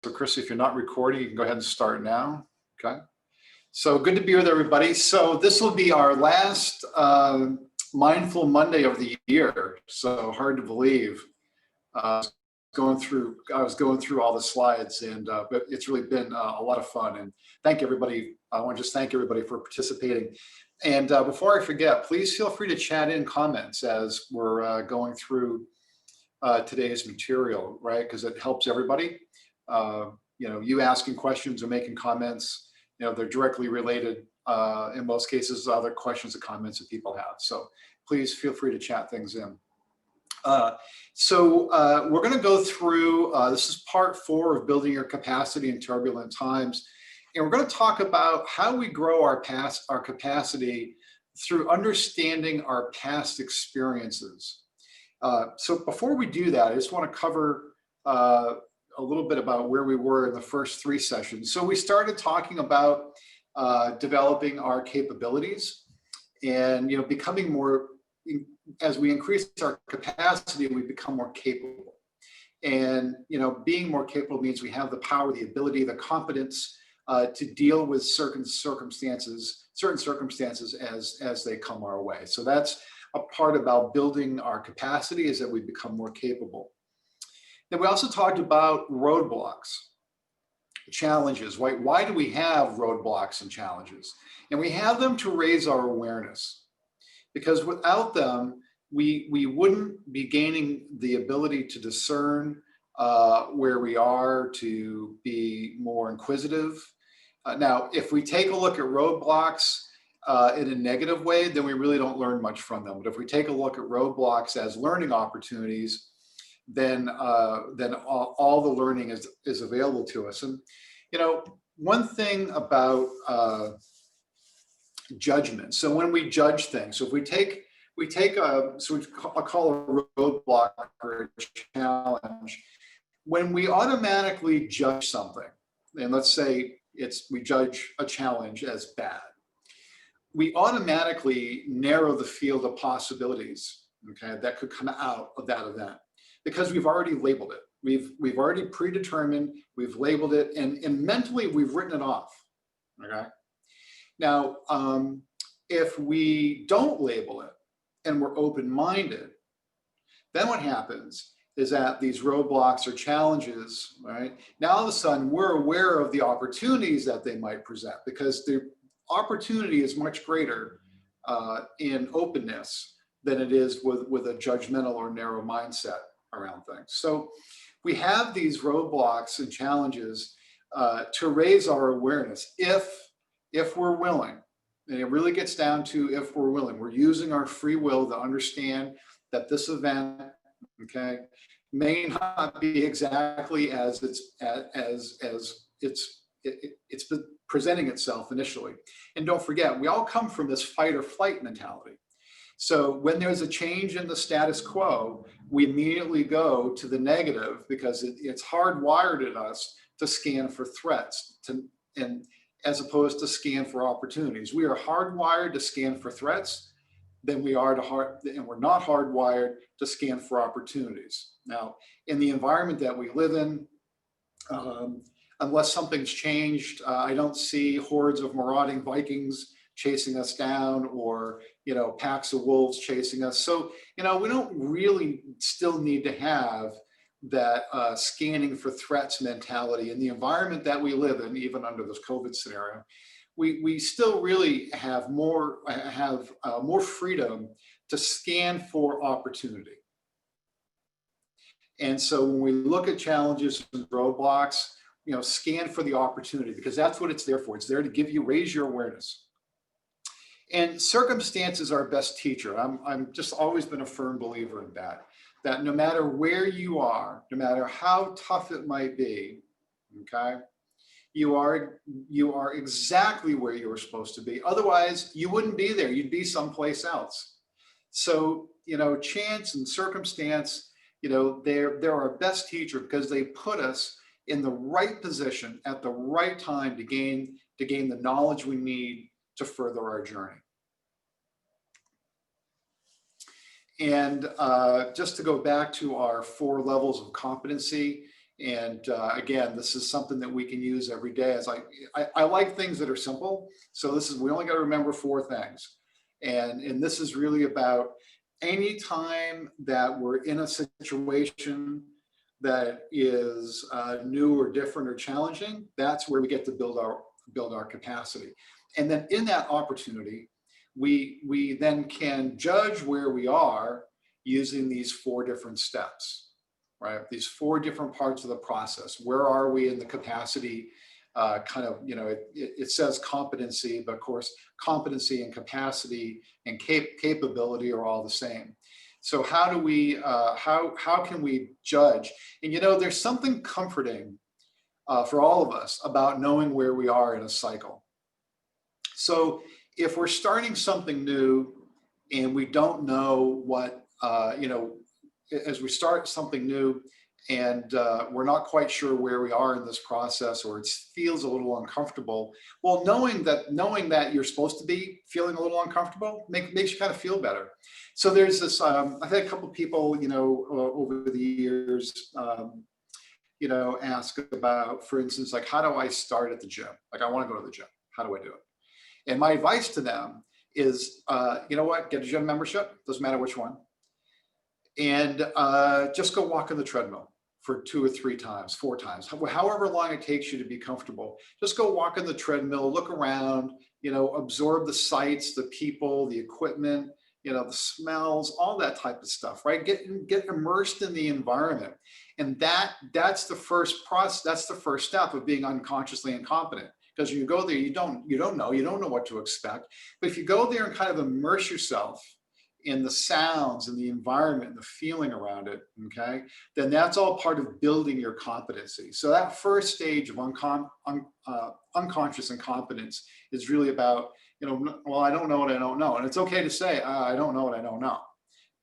So Chris, if you're not recording, you can go ahead and start now. Okay. So good to be with everybody. So this will be our last Mindful Monday of the year. So hard to believe. I was going through all the slides, and but it's really been a lot of fun. And thank everybody. I want to just thank everybody for participating. And before I forget, please feel free to chat in comments as we're going through today's material, right? Because it helps everybody. You asking questions or making comments, they're directly related in most cases to other questions and comments that people have. So please feel free to chat things in. We're going to go through, this is part 4 of building your capacity in turbulent times. And we're going to talk about how we grow our capacity through understanding our past experiences. So before we do that, I just want to cover a little bit about where we were in the first 3 sessions. So we started talking about developing our capabilities and becoming more, as we increase our capacity, we become more capable. And being more capable means we have the power, the ability, the competence to deal with certain circumstances as they come our way. So that's a part about building our capacity, is that we become more capable. Then we also talked about roadblocks, challenges. Why do we have roadblocks and challenges? And we have them to raise our awareness, because without them, we wouldn't be gaining the ability to discern where we are, to be more inquisitive. Now, if we take a look at roadblocks in a negative way, then we really don't learn much from them. But if we take a look at roadblocks as learning opportunities, then all the learning is available to us. And one thing about judgment. So when we judge things, so if we call a roadblock or a challenge, when we automatically judge something, and let's say we judge a challenge as bad, we automatically narrow the field of possibilities, okay, that could come out of that event, because we've already labeled it. We've already predetermined, we've labeled it, and mentally we've written it off, okay? Now, if we don't label it and we're open-minded, then what happens is that these roadblocks or challenges, right? Now all of a sudden we're aware of the opportunities that they might present, because the opportunity is much greater in openness than it is with a judgmental or narrow mindset around things. So we have these roadblocks and challenges to raise our awareness if we're willing. And it really gets down to if we're willing. We're using our free will to understand that this event, okay, may not be exactly as it's presenting itself initially. And don't forget, we all come from this fight or flight mentality. So when there's a change in the status quo, we immediately go to the negative, because it's hardwired in us to scan for threats, and as opposed to scan for opportunities. We are hardwired to scan for threats, and we're not hardwired to scan for opportunities. Now, in the environment that we live in, unless something's changed, I don't see hordes of marauding Vikings chasing us down, or packs of wolves chasing us. So we don't really still need to have that scanning for threats mentality in the environment that we live in. Even under this COVID scenario, we still really have more freedom to scan for opportunity. And so when we look at challenges and roadblocks, scan for the opportunity, because that's what it's there for. It's there to raise your awareness. And circumstances are our best teacher. I'm just always been a firm believer in that no matter where you are, no matter how tough it might be, okay, you are exactly where you were supposed to be. Otherwise, you wouldn't be there. You'd be someplace else. So, chance and circumstance, they're our best teacher, because they put us in the right position at the right time to gain the knowledge we need to further our journey. And just to go back to our 4 levels of competency, And again, this is something that we can use every day. As I like things that are simple. So we only got to remember 4 things. And this is really about any time that we're in a situation that is new or different or challenging, that's where we get to build our capacity. And then in that opportunity, we then can judge where we are using these 4 different steps, right? These 4 different parts of the process. Where are we in the capacity? It says competency, but of course, competency and capacity and capability are all the same. So how do we, how can we judge? And there's something comforting for all of us about knowing where we are in a cycle. So if we're starting something new and we don't know what, as we start something new and we're not quite sure where we are in this process, or it feels a little uncomfortable, well, knowing that you're supposed to be feeling a little uncomfortable makes you kind of feel better. So there's this, I've had a couple of people, over the years, ask about, for instance, like, how do I start at the gym? Like, I want to go to the gym. How do I do it? And my advice to them is, you know what, get a gym membership, doesn't matter which one. And just go walk on the treadmill for 2 or 3 times, 4 times, however long it takes you to be comfortable. Just go walk on the treadmill, look around, absorb the sights, the people, the equipment, the smells, all that type of stuff, right? Get immersed in the environment. And that's the first process. That's the first step of being unconsciously incompetent. Because you go there, you don't know what to expect. But if you go there and kind of immerse yourself in the sounds and the environment and the feeling around it, okay, then that's all part of building your competency. So that first stage of unconscious incompetence is really about, well, I don't know what I don't know. And it's okay to say, I don't know what I don't know.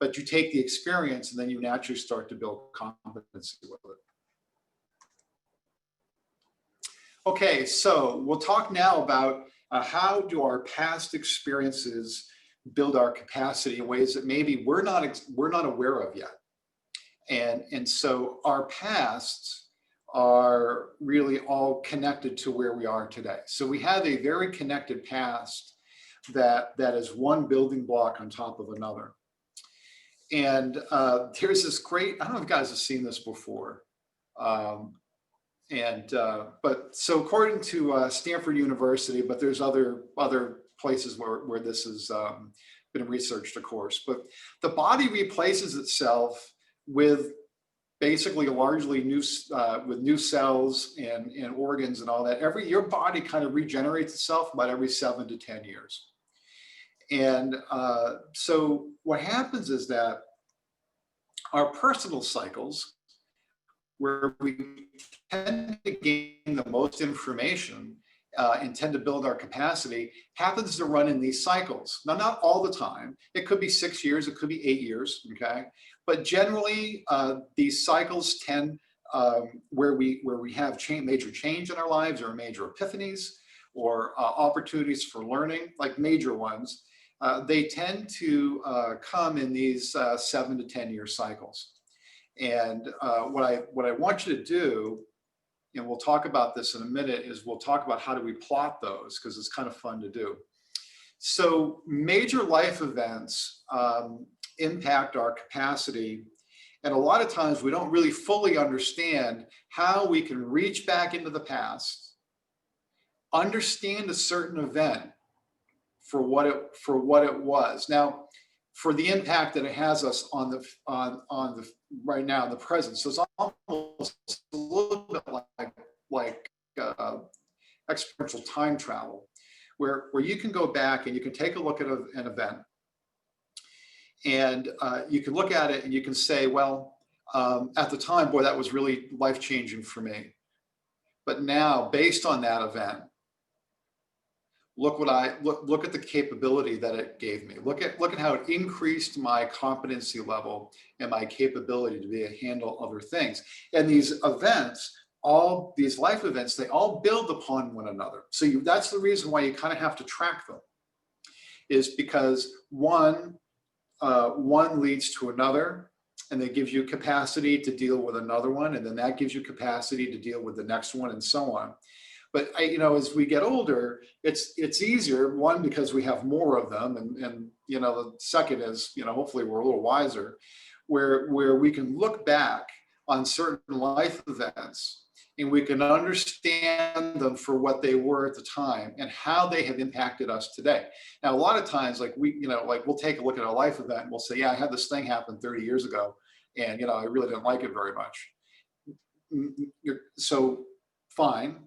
But you take the experience and then you naturally start to build competency with it. Okay, so we'll talk now about how do our past experiences build our capacity in ways that maybe we're not aware of yet. And so our pasts are really all connected to where we are today. So we have a very connected past that is one building block on top of another. And there's this great, I don't know if you guys have seen this before. But so according to Stanford University, but there's other places where this has been researched, of course, but the body replaces itself with basically largely new cells and organs and all that. Your body kind of regenerates itself about every 7 to 10 years. And so what happens is that our personal cycles, where we tend to gain the most information and tend to build our capacity, happens to run in these cycles. Now, not all the time. It could be 6 years, it could be 8 years, okay? But generally, these cycles tend where we have major change in our lives, or major epiphanies, or opportunities for learning, like major ones. They tend to come in these 7 to 10 year cycles. And what I want you to do, and we'll talk about this in a minute, is we'll talk about how do we plot those, because it's kind of fun to do. So major life events impact our capacity. And a lot of times we don't really fully understand how we can reach back into the past, understand a certain event for what it was. Now, for the impact that it has us on the right now in the present. So it's almost a little bit like experiential time travel, where you can go back and you can take a look at an event, and you can look at it and you can say, well, at the time, boy, that was really life-changing for me. But now, based on that event, look at the capability that it gave me. Look at how it increased my competency level and my capability to be able to handle other things. And these events, all these life events, they all build upon one another. So that's the reason why you kind of have to track them, is because one leads to another, and that gives you capacity to deal with another one, and then that gives you capacity to deal with the next one, and so on. But as we get older, it's easier, one, because we have more of them, and the second is, hopefully we're a little wiser, where we can look back on certain life events and we can understand them for what they were at the time and how they have impacted us today. Now, a lot of times, like we'll take a look at a life event and we'll say, yeah, I had this thing happen 30 years ago, and I really didn't like it very much. So fine.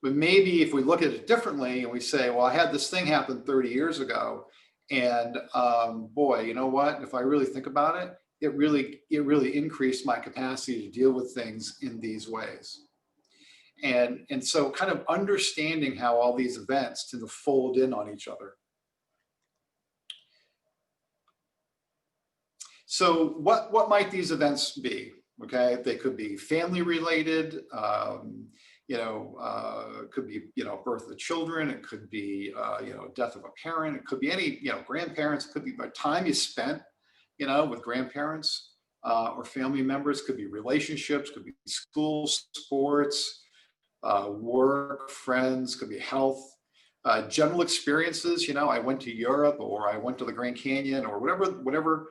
But maybe if we look at it differently and we say, well, I had this thing happen 30 years ago, and boy, you know what? If I really think about it, it really increased my capacity to deal with things in these ways. And so kind of understanding how all these events tend to fold in on each other. So what might these events be? Okay, they could be family related, could be, birth of children. It could be, death of a parent. It could be any, grandparents. It could be by time you spent, with grandparents or family members. It could be relationships, could be school, sports, work, friends, could be health, general experiences. I went to Europe, or I went to the Grand Canyon, or whatever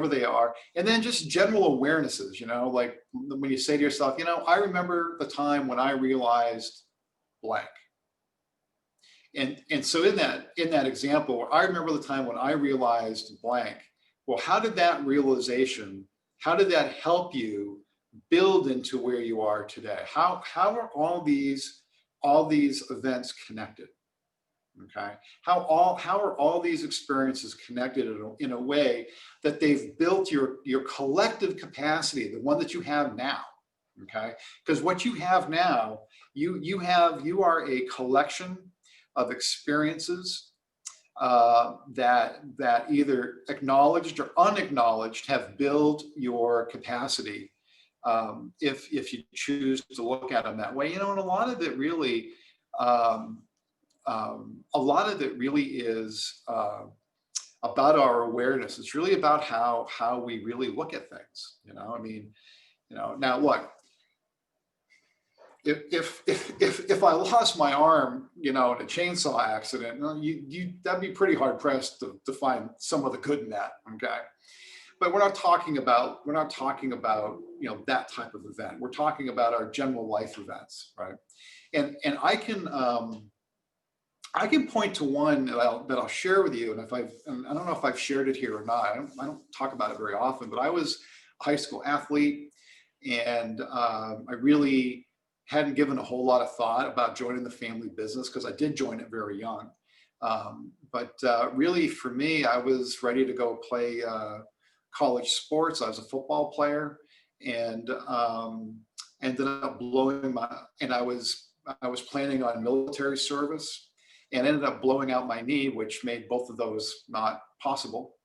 they are. And then just general awarenesses, like when you say to yourself, I remember the time when I realized blank. And so in that example, I remember the time when I realized blank. Well, how did that realization, how did that help you build into where you are today? How are all these events connected? Okay, how are all these experiences connected in a way that they've built your collective capacity, the one that you have now? Okay, because what you have now, you are a collection of experiences that either acknowledged or unacknowledged have built your capacity, if you choose to look at them that way. And a lot of it really is about our awareness. It's really about how we really look at things. Now look, if I lost my arm, in a chainsaw accident, that'd be pretty hard pressed to find some of the good in that. Okay, but we're not talking about that type of event. We're talking about our general life events, right? And I can point to one that I'll share with you, and I don't know if I've shared it here or not. I don't talk about it very often, but I was a high school athlete, and I really hadn't given a whole lot of thought about joining the family business, because I did join it very young. But really, for me, I was ready to go play college sports. I was a football player, and ended up blowing and I was planning on military service, and ended up blowing out my knee, which made both of those not possible.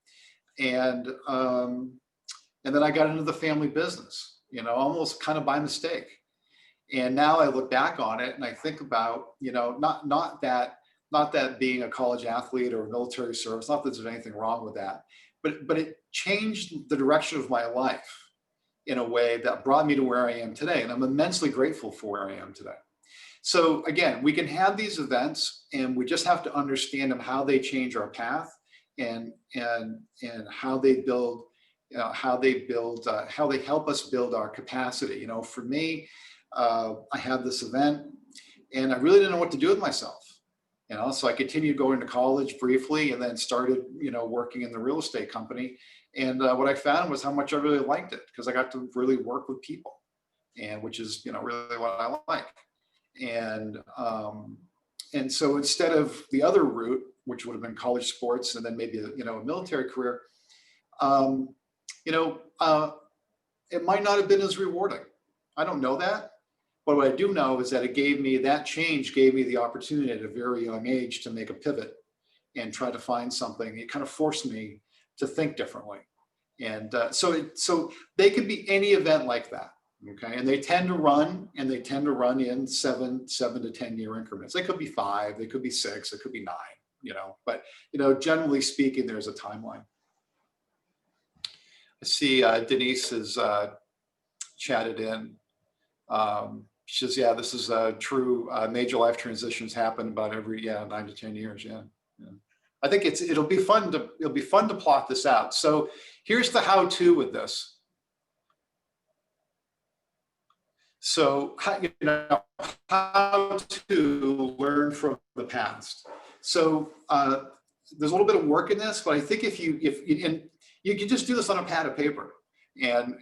And then I got into the family business, almost kind of by mistake. And now I look back on it and I think about, not that being a college athlete or military service, not that there's anything wrong with that, but it changed the direction of my life in a way that brought me to where I am today. And I'm immensely grateful for where I am today. So again, we can have these events, and we just have to understand them, how they change our path, and how they build, how they help us build our capacity. For me, I had this event, and I really didn't know what to do with myself. So I continued going to college briefly, and then started, working in the real estate company. And what I found was how much I really liked it, because I got to really work with people, and which is, really what I like. And so instead of the other route, which would have been college sports and then maybe a military career, it might not have been as rewarding. I don't know that, but what I do know is that that change gave me the opportunity at a very young age to make a pivot and try to find something. It kind of forced me to think differently. And so they could be any event like that. Okay, and they tend to run in 7 to 10 year increments. They could be 5, they could be 6, it could be 9, but generally speaking, there's a timeline. I see Denise has chatted in. She says, yeah, this is true. Major life transitions happen about every 9 to 10 years. Yeah. I think it'll be fun to plot this out. So here's the how-to with this. So how to learn from the past. So there's a little bit of work in this, but I think if you can just do this on a pad of paper, and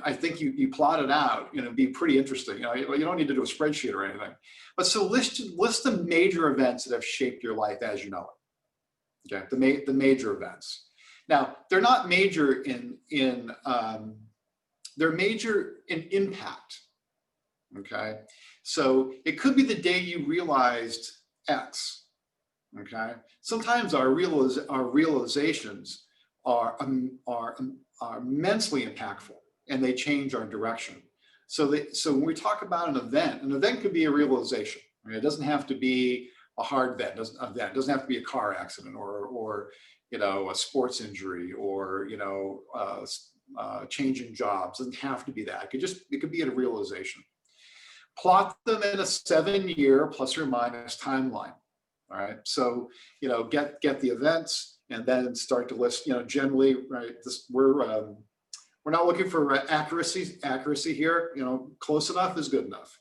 I think you plot it out, it'd be pretty interesting. You don't need to do a spreadsheet or anything, but so list the major events that have shaped your life as you know it. Okay, the major events. Now they're not major they're major in impact. Okay, so it could be the day you realized X. Okay, sometimes our realizations are immensely impactful, and they change our direction. So when we talk about an event could be a realization. Right? It doesn't have to be a hard event. It doesn't have to be a car accident or a sports injury or change in jobs. It doesn't have to be that. It could be a realization. Plot them in a 7-year plus or minus timeline. All right. So, get the events and then start to list, generally, right. We're not looking for accuracy here. Close enough is good enough.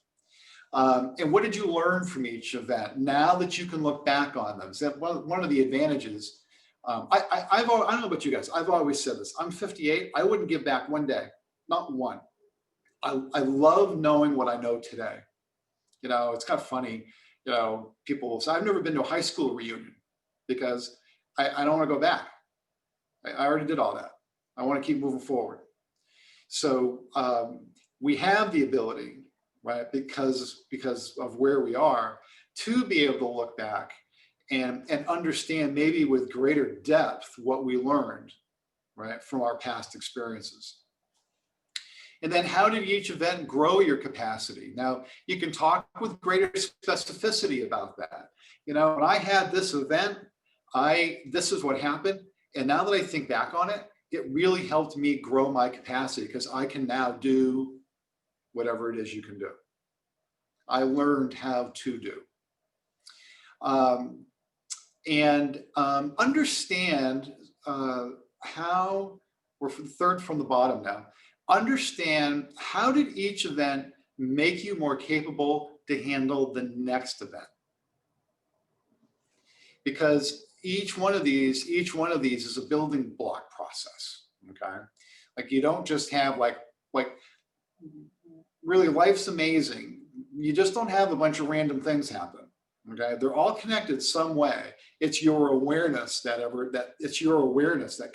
And what did you learn from each event? Now that you can look back on them, so one of the advantages. I don't know about you guys. I've always said this. I'm 58. I wouldn't give back one day, not one. I love knowing what I know today. It's kind of funny. People will say, I've never been to a high school reunion because I don't want to go back. I already did all that. I want to keep moving forward. So we have the ability, right, because of where we are, to be able to look back and understand maybe with greater depth what we learned, right, from our past experiences. And then how did each event grow your capacity? Now, you can talk with greater specificity about that. When I had this event, this is what happened. And now that I think back on it, it really helped me grow my capacity because I can now do whatever it is you can do. I learned how to do. Understand how, we're for the third from the bottom now. Understand how did each event make you more capable to handle the next event? Because each one of these is a building block process. Okay, like you don't just have like really life's amazing. You just don't have a bunch of random things happen. Okay, they're all connected some way. It's your awareness that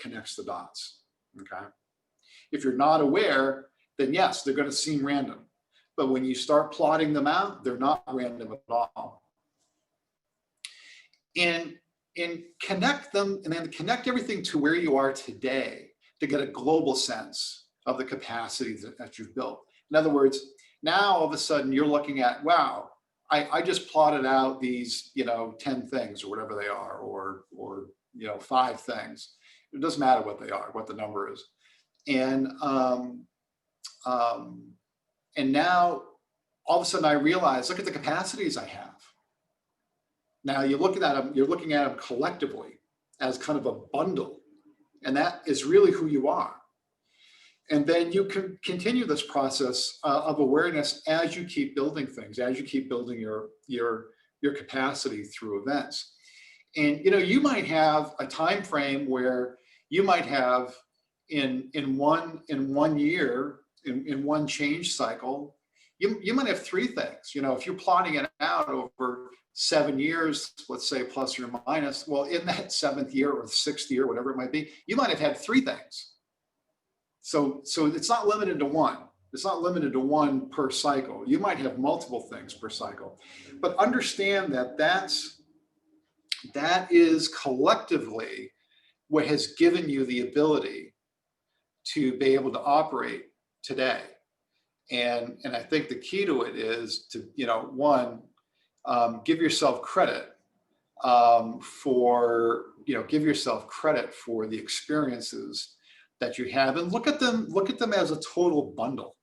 connects the dots. Okay. If you're not aware, then yes, they're going to seem random. But when you start plotting them out, they're not random at all. And connect them, and then connect everything to where you are today to get a global sense of the capacity that you've built. In other words, now all of a sudden you're looking at, wow, I just plotted out these 10 things or whatever they are, or 5 things. It doesn't matter what they are, what the number is. And now all of a sudden I realize, look at the capacities I have. Now you're looking at them collectively as kind of a bundle, and that is really who you are. And then you can continue this process of awareness as you keep building things, as you keep building your capacity through events. And you might have a time frame where you might have in one year, in one change cycle, you might have 3 things. If you're plotting it out over 7 years, let's say plus or minus, well, in that 7th year or 6th year, whatever it might be, you might have had 3 things. So it's not limited to one. It's not limited to one per cycle. You might have multiple things per cycle, but understand that is collectively what has given you the ability to be able to operate today. And I think the key to it is to, one, give yourself credit for the experiences that you have, and look at them as a total bundle.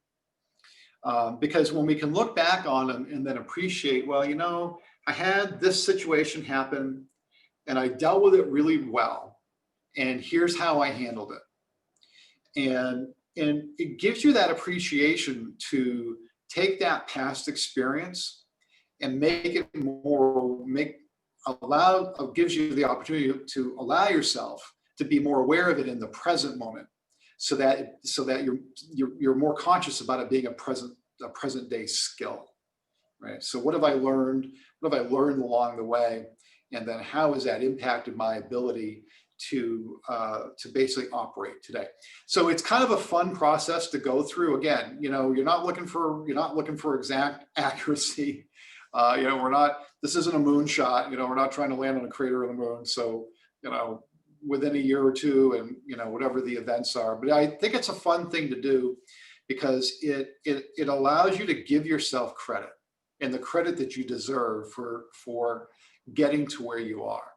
Because when we can look back on them and then appreciate, well, you know, I had this situation happen and I dealt with it really well, and here's how I handled it. And it gives you that appreciation to take that past experience and make it more, gives you the opportunity to allow yourself to be more aware of it in the present moment, so that you're more conscious about it being a present day skill, right? So what have I learned? What have I learned along the way? And then how has that impacted my ability to basically operate today? So it's kind of a fun process to go through. Again, you know, you're not looking for exact accuracy. You know, this isn't a moonshot. You know, we're not trying to land on a crater of the moon. So, you know, within a year or two, and, you know, whatever the events are. But I think it's a fun thing to do, because it allows you to give yourself credit, and the credit that you deserve for getting to where you are.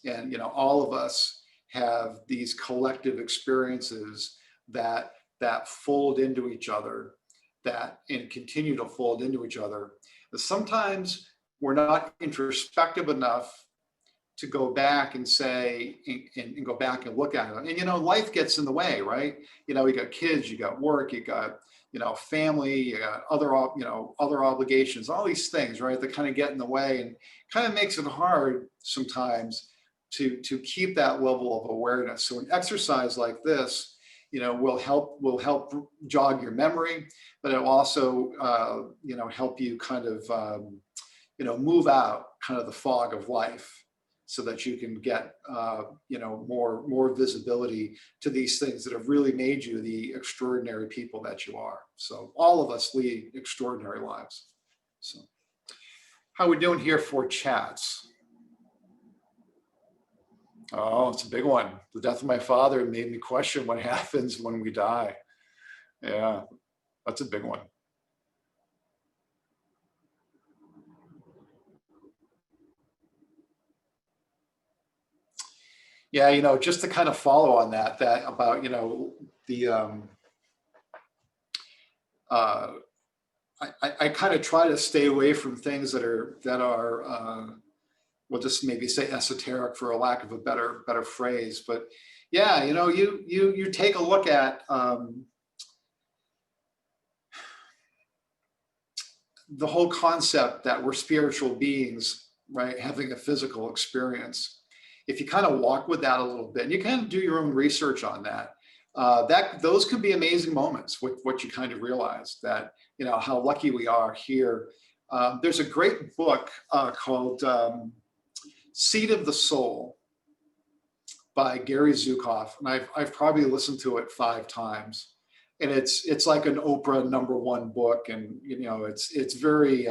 And, you know, all of us have these collective experiences that fold into each other, and continue to fold into each other. But sometimes we're not introspective enough to go back and say, and go back and look at it. And, you know, life gets in the way, right? You know, you got kids, you got work, you got, you know, family, you got other obligations, all these things, right? That kind of get in the way, and kind of makes it hard sometimes to keep that level of awareness. So an exercise like this, you know, will help jog your memory, but it'll also, you know, help you kind of, you know, move out kind of the fog of life, so that you can get, you know, more visibility to these things that have really made you the extraordinary people that you are. So all of us lead extraordinary lives. So how are we doing here for chats? Oh, it's a big one. The death of my father made me question what happens when we die. Yeah, that's a big one. Yeah, you know, just to kind of follow on that about, you know, the I kind of try to stay away from things that are we'll just maybe say esoteric, for a lack of a better phrase. But yeah, you know, you take a look at the whole concept that we're spiritual beings, right, having a physical experience. If you kind of walk with that a little bit, and you kind of do your own research on that, those can be amazing moments with what you kind of realize, that, you know, how lucky we are here. There's a great book called Seed of the Soul by Gary Zukav, and I've probably listened to it 5 times. And it's like an Oprah #1 book, and, you know, it's very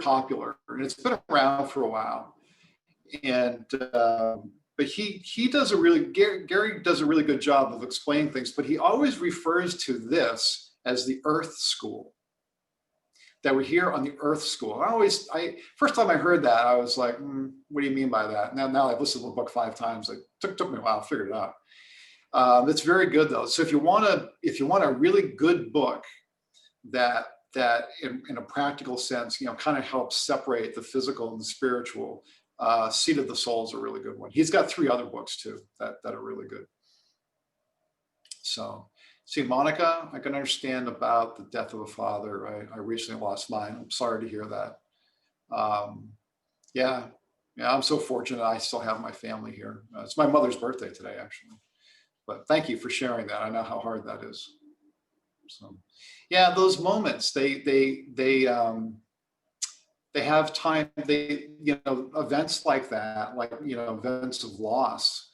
popular, and it's been around for a while. And but he does Gary does a really good job of explaining things, but he always refers to this as the Earth School. That we're here on the Earth School. First time I heard that, I was like, what do you mean by that? Now I've listened to the book 5 times. It took me a while to figure it out. It's very good though. So if you want a really good book that in a practical sense, you know, kind of helps separate the physical and the spiritual, Seed of the Soul is a really good one. He's got 3 other books too that are really good. So, see, Monica, I can understand about the death of a father. I recently lost mine. I'm sorry to hear that. Yeah, I'm so fortunate I still have my family here. It's my mother's birthday today, actually. But thank you for sharing that. I know how hard that is. So, yeah, those moments, they have time. You know, events like that, like, you know, events of loss,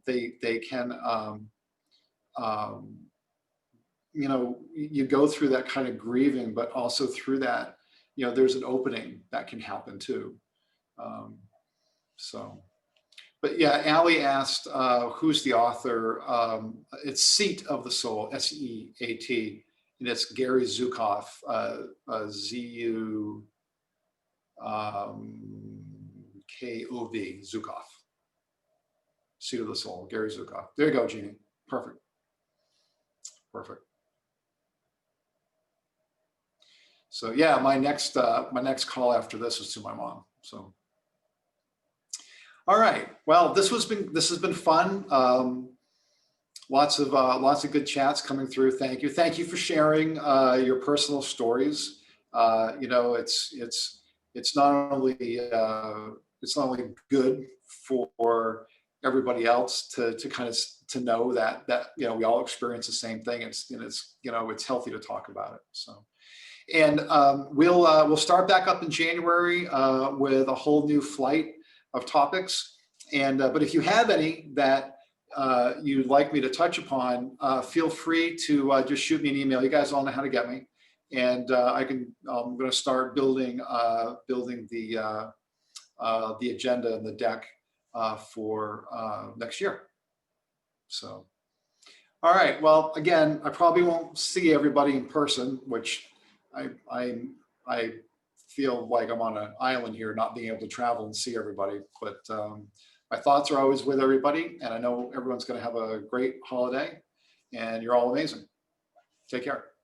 they can, you know, you go through that kind of grieving, but also through that, you know, there's an opening that can happen too. So. But yeah, Allie asked, who's the author? It's Seat of the Soul, SEAT, and it's Gary Zukav, ZUKOV, Zukav. Seat of the Soul, Gary Zukav. There you go, Jeannie. Perfect. Perfect. So yeah, my next call after this is to my mom. So, all right. Well, this has been fun. Lots of good chats coming through. Thank you. Thank you for sharing your personal stories. You know, it's not only good for everybody else to kind of to know that you know we all experience the same thing. It's you know it's healthy to talk about it. So. And we'll start back up in January with a whole new flight of topics. And but if you have any that you'd like me to touch upon, feel free to just shoot me an email. You guys all know how to get me, and I'm going to start building the agenda and the deck for next year. So, all right. Well, again, I probably won't see everybody in person, which I feel like I'm on an island here, not being able to travel and see everybody. But my thoughts are always with everybody, and I know everyone's going to have a great holiday, and you're all amazing. Take care.